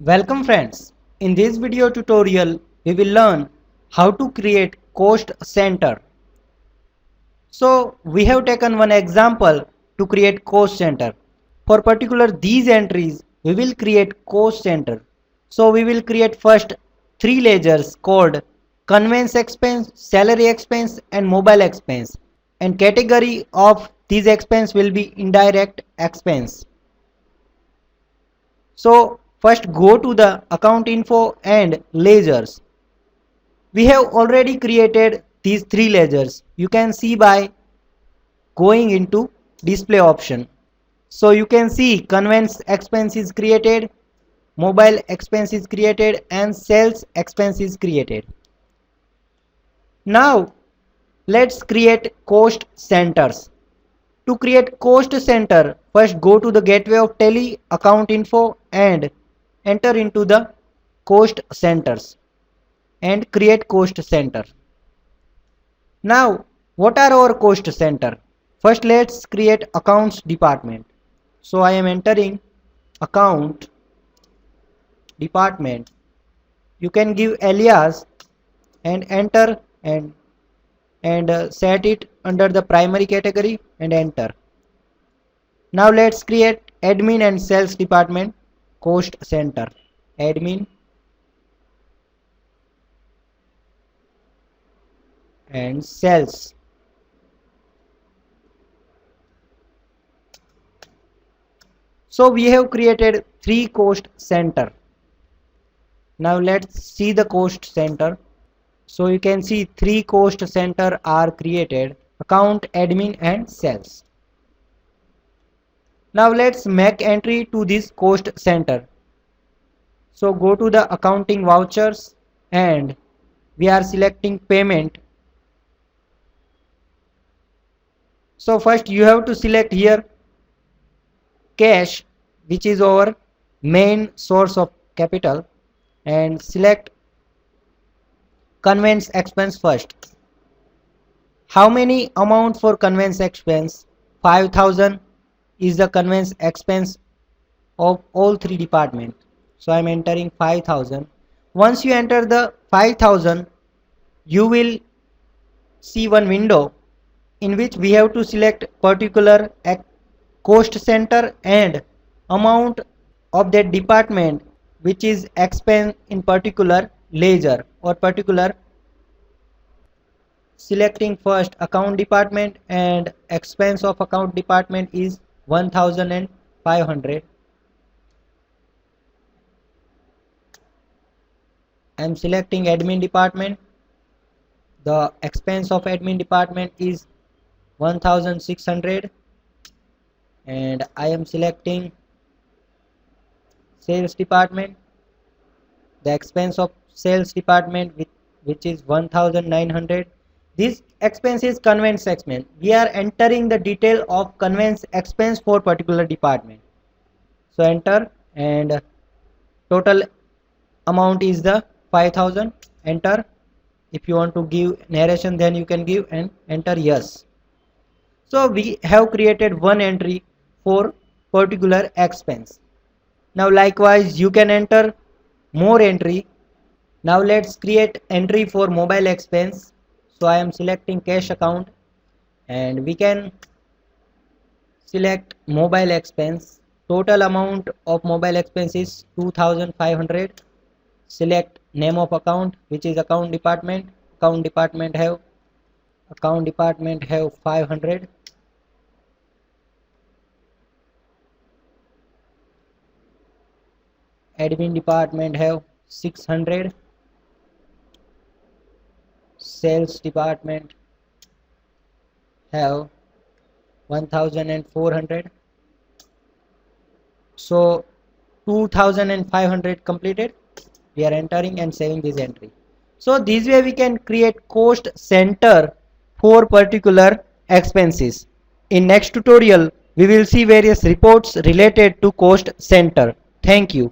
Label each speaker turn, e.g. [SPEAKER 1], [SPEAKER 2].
[SPEAKER 1] Welcome friends. In this video tutorial we will learn how to create cost center. So we have taken one example to create cost center. For particular these entries we will create cost center. So we will create first three ledgers called conveyance expense, salary expense and mobile expense, and category of these expense will be indirect expense. So first go to the account info and ledgers. We have already created these three ledgers. You can see by going into display option. So you can see conveyance expense is created, mobile expense is created and sales expense is created. Now let's create cost centers. To create cost center, first go to the gateway of Tally account info and enter into the cost centers and create cost center. Now what are our cost center? First let's create accounts department. So I am entering account department. You can give alias and enter and set it under the primary category and enter. Now let's create admin and sales department cost center. Admin and sales. So we have created three cost center. Now let's see the cost center. So you can see three cost center are created: account, admin and sales. Now let's make entry to this cost center. So go to the accounting vouchers and we are selecting payment. So first you have to select here cash, which is our main source of capital, and select conveyance expense first. How many amount for conveyance expense? 5,000 is the conveyance expense of all three departments. So I am entering 5,000. Once you enter the 5,000, you will see one window in which we have to select particular cost center and amount of that department which is expense in particular ledger or particular. Selecting first account department and expense of account department is 1,500. I am selecting admin department. The expense of admin department is 1,600 and I am selecting sales department. The expense of sales department which is 1,900. This expense is conveyance expense. We are entering the detail of conveyance expense for particular department. So enter, and total amount is the 5,000. Enter. If you want to give narration then you can give and enter yes. So we have created one entry for particular expense. Now likewise you can enter more entry. Now let's create entry for mobile expense. So I am selecting cash account and we can select mobile expense. Total amount of mobile expense is 2,500. Select name of account, which is account department. Account department have 500. Admin department have 600. Sales department have 1,400. So 2,500 completed. We are entering and saving this entry. So this way we can create cost center for particular expenses. In next tutorial we will see various reports related to cost center. Thank you.